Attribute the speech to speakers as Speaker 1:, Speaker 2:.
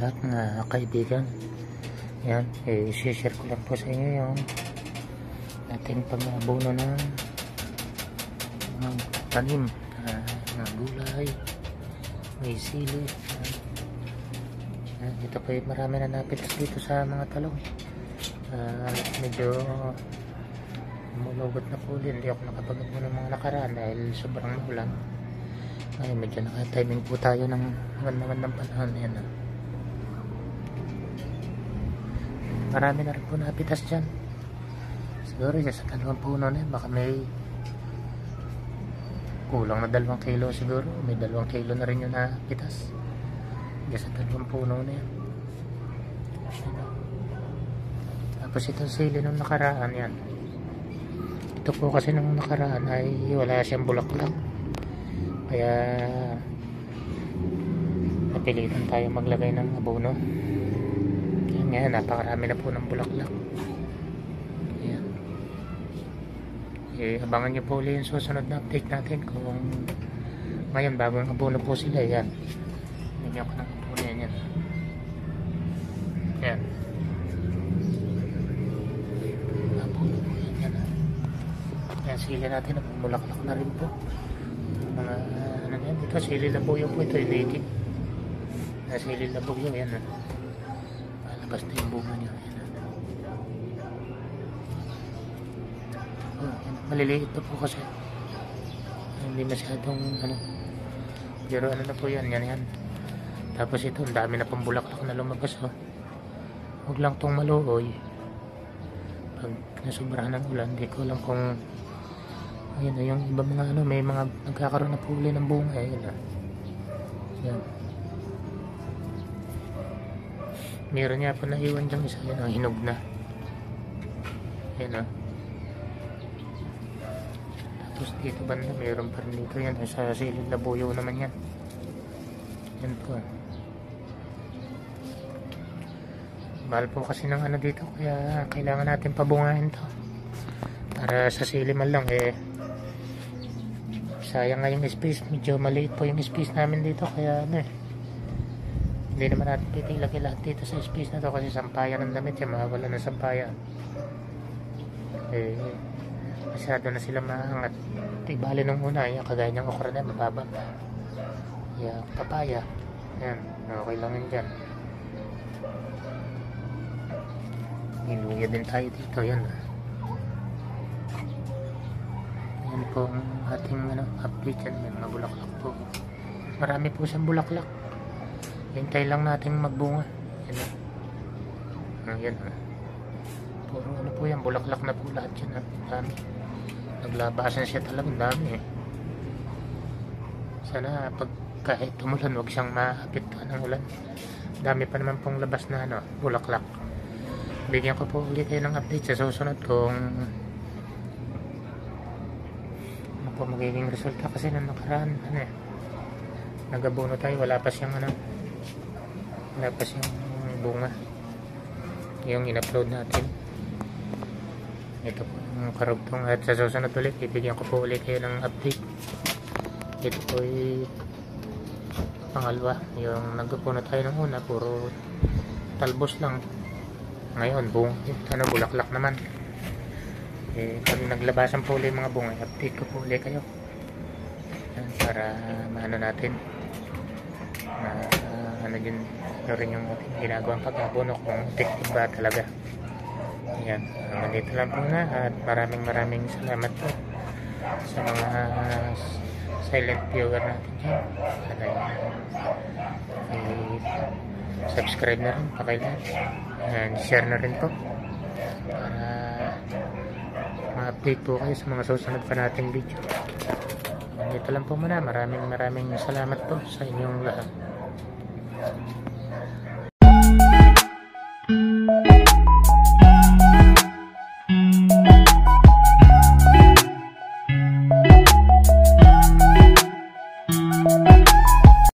Speaker 1: lahat mga kaibigan. Yan, i-share ko lang po sa inyo yung ating pag-abuno ng tanim na gulay, may sili. Dito po marami na napitas dito sa mga talong. Medyo mulugot na po din, hindi ako nakapag-abuno ng mga nakaraan dahil sobrang ulan. Ay, medyo naka-timing po tayo ng magandang panahon. Ayan, marami na rin po napitas dyan. Siguro dyan sa 2 puno na yan, baka may kulang na 2 kilo siguro. May 2 kilo na rin yung napitas dyan sa 2 puno na yan. Tapos itong sili nung nakaraan yan, ito po kasi nung nakaraan ay wala siyang bulaklak, kaya napilitan tayo maglagay ng abono. Ngayon napakarami na po ng bulaklak. Ayan. Abangan nyo po ulit yung susunod na update natin kung ngayon bagong abono po sila. Ayan, hindi ako ng abono yan. Ayan, abono po yan. Ayan, sili natin bulaklak na rin po. Mga ano yan, ito sili labuyo po, ito yung native na sili labuyo. Ayan, labas na yung bunga niya. Maliliit na po kasi, hindi masyadong ano, pero ano na po yan. Tapos ito, ang dami na pong bulaklak na lumabas. Huwag lang tong maluoy pag nasubrahan ng ulan. Hindi ko alam kung ayan, yung iba mga ano, may mga nagkakaroon na po uli ng bunga. Ayan. Meron niya po na iwan dyan isa. Yan, hinog na. Ayan, tapos dito banda meron pa rin dito. Yan, sa silid na buyo naman yan. Yan po. Mahal po kasi ng ano dito, kaya kailangan natin pabungahin to para sa sili man lang. Sayang nga yung space, medyo maliit po yung space namin dito, kaya ano hindi naman natin titilagay lahat dito sa space na to kasi sampayan ng damit yan, mawawala ng sampayan. Masyado na sila maangat. Ibali nung una, kagaya niyang okra na mababa. Papaya, yan, okay lang yun dyan. Niluya din tayo dito. Yan po ang ating update yan. May mga bulaklak po, marami po siyang bulaklak. Hintay lang natin magbunga. Yan. Puro ano po yan, bulaklak na po lahat yan. Dami. Naglabasan siya talagang dami. Sana pag kahit tumulan, huwag siyang maapektuhan ng ulan. Dami pa naman pong labas na bulaklak. Bigyan ko po ulit kayo ng update sa susunod kung ano po magiging resulta, kasi nung nakaraan nagabono tayo, wala pa siyang bunga yung in-upload natin. Ito po yung karugtong, at sa susunod ulit bibigyan ko po ulit kayo ng update. Ito po ay pangalawa. Yung nagpuno tayo ng una, puro talbos lang. Ngayon bulaklak naman. Pag naglabasan po ulit mga bunga, update ko po ulit kayo para maano natin ano din rin yung ginagawang pag-abono kung effective ba talaga. Ayan, nandito lang po na, at maraming salamat po sa mga silent viewer natin dyan. Subscribe na rin, pakilike and share na rin po para ma-update po kayo sa mga susunod pa nating video. Nandito lang po muna. Maraming salamat po sa inyong lahat.